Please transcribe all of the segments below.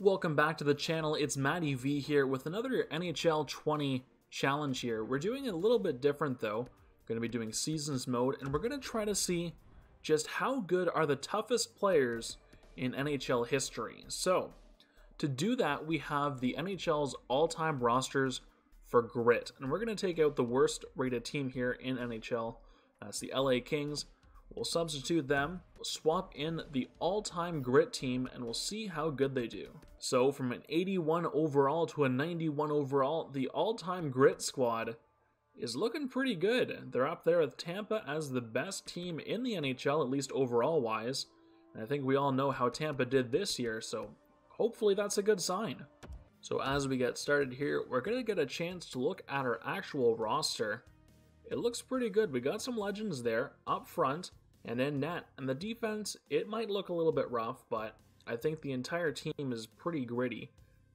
Welcome back to the channel. It's Matty V here with another NHL 20 challenge here. We're doing it a little bit different though. We're going to be doing seasons mode, and we're going to try to see just how good are the toughest players in NHL history. So to do that, we have the NHL's all-time rosters for grit, and we're going to take out the worst rated team here in NHL. That's the LA Kings. We'll substitute them, we'll swap in the all-time grit team, and we'll see how good they do. So from an 81 overall to a 91 overall, the all-time grit squad is looking pretty good. They're up there with Tampa as the best team in the NHL, at least overall wise. And I think we all know how Tampa did this year, so hopefully that's a good sign. So as we get started here, we're going to get a chance to look at our actual roster. It looks pretty good. We got some legends there up front and in net, and the defense, it might look a little bit rough, but I think the entire team is pretty gritty,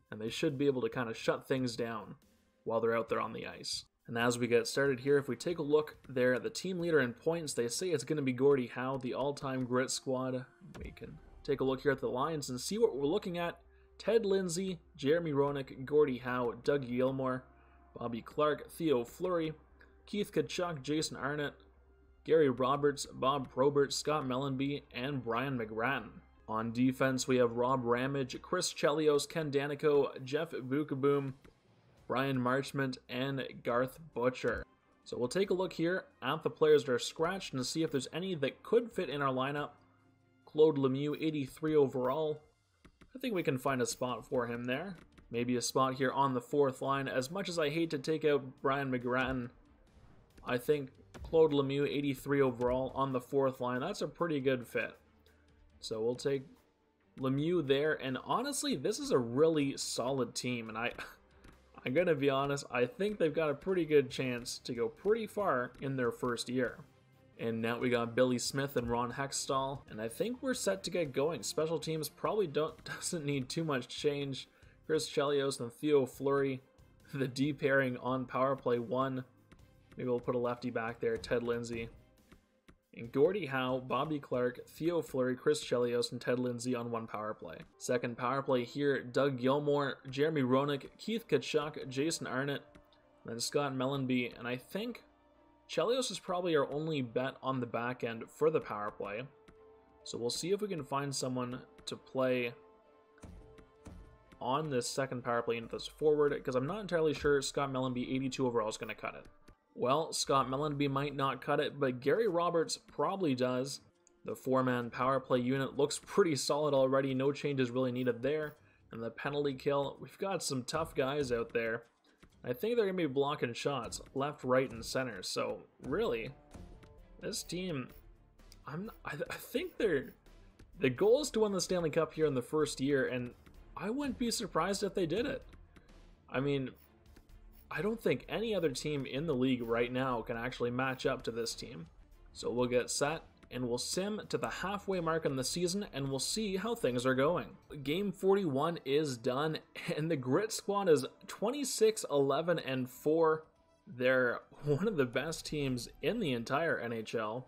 and they should be able to kind of shut things down while they're out there on the ice. And as we get started here, if we take a look there at the team leader in points, they say it's going to be Gordie Howe, the all-time grit squad. We can take a look here at the lines and see what we're looking at. Ted Lindsay, Jeremy Roenick, Gordie Howe, Doug Gilmour, Bobby Clarke, Theo Fleury, Keith Tkachuk, Jason Arnott, Gary Roberts, Bob Probert, Scott Mellanby, and Brian McGrattan. On defense, we have Rob Ramage, Chris Chelios, Ken Danico, Jeff Bukaboom, Brian Marchment, and Garth Butcher. So we'll take a look here at the players that are scratched and see if there's any that could fit in our lineup. Claude Lemieux, 83 overall. I think we can find a spot for him there. Maybe a spot here on the fourth line. As much as I hate to take out Brian McGrattan, I think Claude Lemieux, 83 overall on the fourth line, that's a pretty good fit. So we'll take Lemieux there, and honestly, this is a really solid team, and I'm going to be honest, I think they've got a pretty good chance to go pretty far in their first year. And now we got Billy Smith and Ron Hextall, and I think we're set to get going. Special teams probably doesn't need too much change. Chris Chelios and Theo Fleury, the D pairing on power play 1. Maybe we'll put a lefty back there, Ted Lindsay. And Gordie Howe, Bobby Clarke, Theo Fleury, Chris Chelios, and Ted Lindsay on 1 power play. Second power play here, Doug Gilmour, Jeremy Roenick, Keith Tkachuk, Jason Arnott, then Scott Mellanby, and I think Chelios is probably our only bet on the back end for the power play. So we'll see if we can find someone to play on this second power play into this forward, because I'm not entirely sure Scott Mellanby, 82 overall, is going to cut it. Well, Scott Mellanby might not cut it, but Gary Roberts probably does. The 4-man power play unit looks pretty solid already. No changes really needed there. And the penalty kill, we've got some tough guys out there. I think they're going to be blocking shots left, right, and center. So really, this team, I think the goal is to win the Stanley Cup here in the first year, and I wouldn't be surprised if they did it. I mean, I don't think any other team in the league right now can actually match up to this team. So we'll get set, and we'll sim to the halfway mark in the season, and we'll see how things are going. Game 41 is done, and the Grit Squad is 26-11-4. They're one of the best teams in the entire NHL.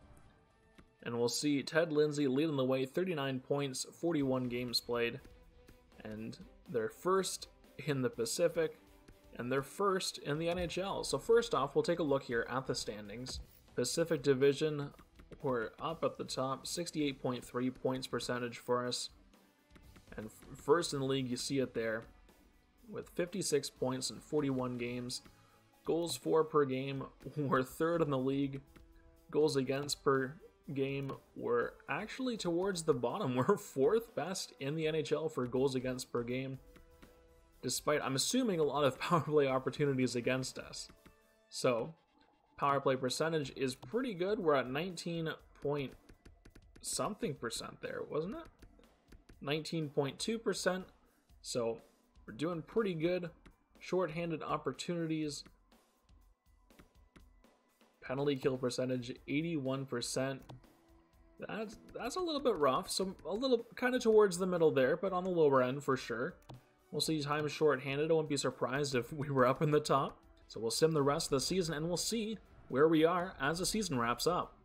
And we'll see Ted Lindsay leading the way, 39 points, 41 games played. And they're first in the Pacific, and they're first in the NHL. So first off, we'll take a look here at the standings. Pacific Division, we're up at the top, 68.3 points percentage for us. And first in the league, you see it there, with 56 points in 41 games. Goals for per game, we're third in the league. Goals against per game, we're actually towards the bottom. We're fourth best in the NHL for goals against per game, despite, I'm assuming, a lot of power play opportunities against us. So power play percentage is pretty good. We're at 19 point something percent there, wasn't it? 19.2%. So we're doing pretty good. Shorthanded opportunities, penalty kill percentage, 81%. That's a little bit rough. So a little kind of towards the middle there, but on the lower end for sure. We'll see time shorthanded. I wouldn't be surprised if we were up in the top. So we'll sim the rest of the season, and we'll see where we are as the season wraps up.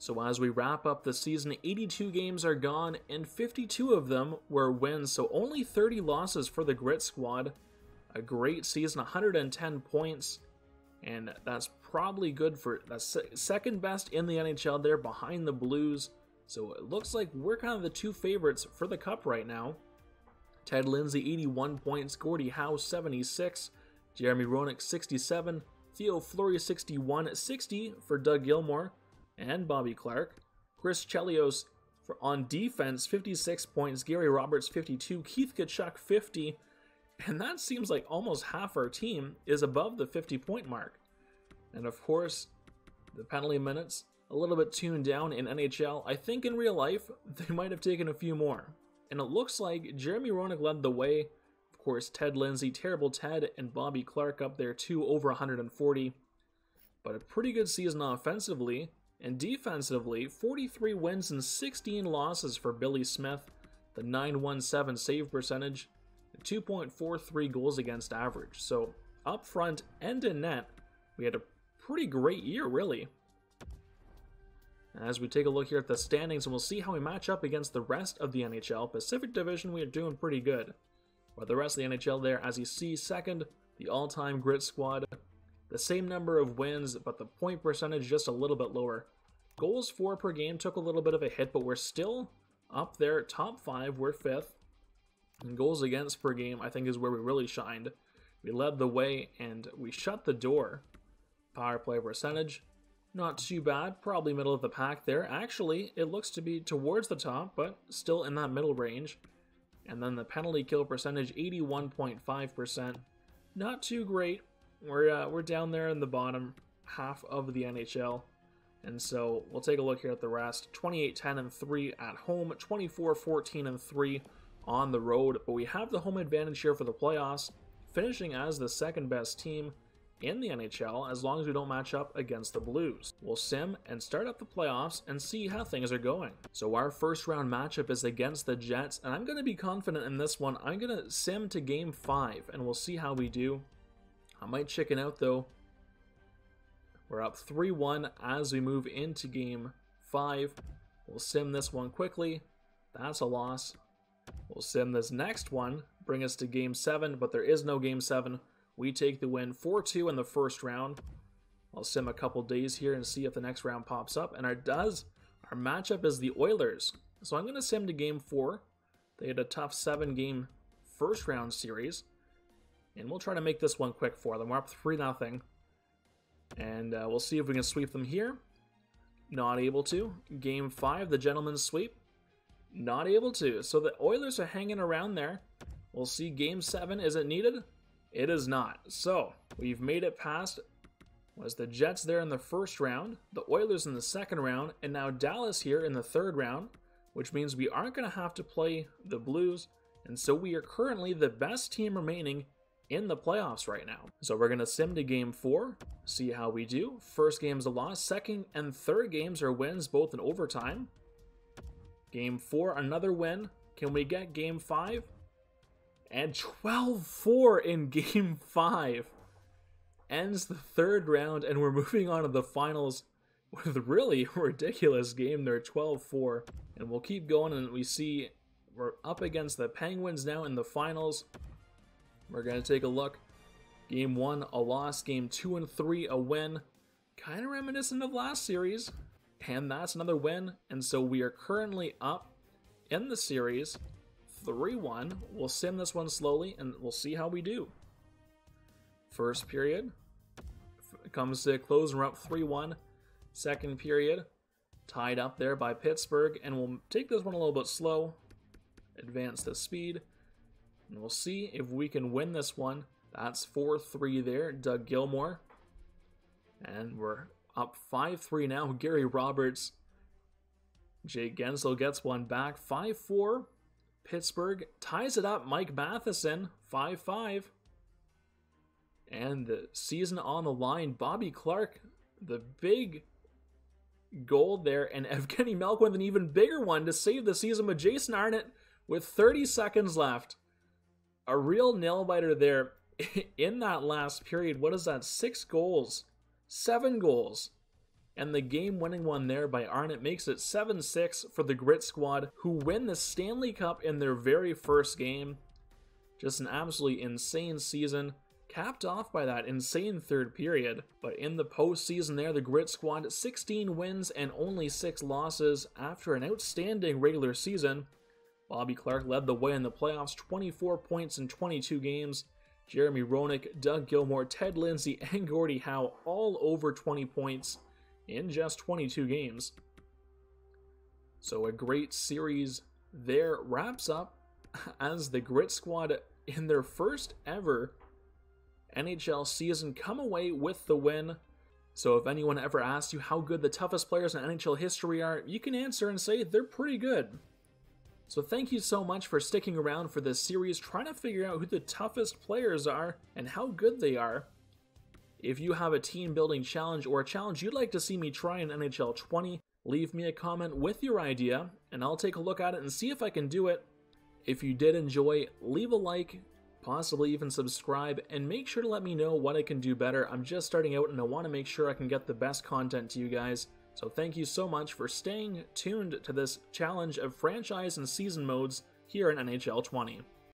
So as we wrap up the season, 82 games are gone, and 52 of them were wins, so only 30 losses for the Grit Squad. A great season, 110 points, and that's probably good for that's second best in the NHL there behind the Blues. So it looks like we're kind of the two favorites for the Cup right now. Ted Lindsay, 81 points, Gordie Howe, 76, Jeremy Roenick, 67, Theo Fleury, 61, 60 for Doug Gilmour and Bobby Clarke. Chris Chelios on defense, 56 points, Gary Roberts, 52, Keith Tkachuk, 50, and that seems like almost half our team is above the 50-point mark. And of course, the penalty minutes, a little bit tuned down in NHL. I think in real life, they might have taken a few more. And it looks like Jeremy Roenick led the way. Of course, Ted Lindsay, Terrible Ted, and Bobby Clarke up there too, over 140. But a pretty good season offensively. And defensively, 43 wins and 16 losses for Billy Smith. The .917 save percentage, 2.43 goals against average. So up front and in net, we had a pretty great year, really. As we take a look here at the standings, and we'll see how we match up against the rest of the NHL. Pacific Division, we are doing pretty good. But the rest of the NHL there, as you see, second, the all-time Grit Squad. The same number of wins, but the point percentage just a little bit lower. Goals for per game took a little bit of a hit, but we're still up there, top 5, we're 5th. And goals against per game, I think, is where we really shined. We led the way, and we shut the door. Power play percentage, not too bad, probably middle of the pack there. Actually, it looks to be towards the top, but still in that middle range. And then the penalty kill percentage, 81.5%. Not too great. We're down there in the bottom half of the NHL. And so we'll take a look here at the rest. 28-10-3 at home, 24-14-3 on the road. But we have the home advantage here for the playoffs, finishing as the second best team in the NHL as long as we don't match up against the Blues. We'll sim and start up the playoffs and see how things are going. So our first round matchup is against the Jets, and I'm going to be confident in this one. I'm going to sim to game 5, and we'll see how we do. I might chicken out though. We're up 3-1 as we move into game 5. We'll sim this one quickly. That's a loss. We'll sim this next one, bring us to game 7, but there is no game 7. We take the win 4-2 in the first round. I'll sim a couple days here and see if the next round pops up. And our matchup is the Oilers. So I'm going to sim to game 4. They had a tough 7-game first round series. And we'll try to make this one quick for them. We're up 3-0. And we'll see if we can sweep them here. Not able to. Game 5, the gentleman's sweep. Not able to. So the Oilers are hanging around there. We'll see game 7. Is it needed? It is not. So we've made it past, was the Jets there in the first round, the Oilers in the second round, and now Dallas here in the third round, which means we aren't going to have to play the Blues, and so we are currently the best team remaining in the playoffs right now. So we're going to sim to game 4, see how we do. First game's a loss, second and third games are wins, both in overtime. Game 4, another win. Can we get game 5? And 12-4 in game 5 ends the third round, and we're moving on to the finals with a really ridiculous game there, 12-4. And we'll keep going, and we see we're up against the Penguins now in the finals. We're going to take a look. Game 1, a loss. Game 2 and 3, a win. Kind of reminiscent of last series. And that's another win. And so we are currently up in the series 3-1. We'll sim this one slowly, and we'll see how we do. First period comes to a close, and we're up 3-1. Second period, tied up there by Pittsburgh, and we'll take this one a little bit slow. Advance the speed, and we'll see if we can win this one. That's 4-3 there, Doug Gilmour. And we're up 5-3 now. Gary Roberts. Jake Gensel gets one back. 5-4. Pittsburgh ties it up. Mike Matheson, 5-5. And the season on the line. Bobby Clarke, the big goal there. And Evgeny Malkin with an even bigger one to save the season with Jason Arnott with 30 seconds left. A real nail-biter there in that last period. What is that? 6 goals. 7 goals And the game-winning one there by Arnott makes it 7-6 for the Grit Squad, who win the Stanley Cup in their very first game. Just an absolutely insane season, capped off by that insane third period. But in the postseason there, the Grit Squad, 16 wins and only 6 losses after an outstanding regular season. Bobby Clarke led the way in the playoffs, 24 points in 22 games. Jeremy Roenick, Doug Gilmour, Ted Lindsay, and Gordie Howe all over 20 points in just 22 games. So a great series there wraps up as the Grit Squad, in their first ever NHL season, come away with the win. So if anyone ever asks you how good the toughest players in NHL history are, you can answer and say they're pretty good. So thank you so much for sticking around for this series, trying to figure out who the toughest players are and how good they are. If you have a team building challenge or a challenge you'd like to see me try in NHL 20, leave me a comment with your idea and I'll take a look at it and see if I can do it. If you did enjoy, leave a like, possibly even subscribe, and make sure to let me know what I can do better. I'm just starting out and I want to make sure I can get the best content to you guys. So thank you so much for staying tuned to this challenge of franchise and season modes here in NHL 20.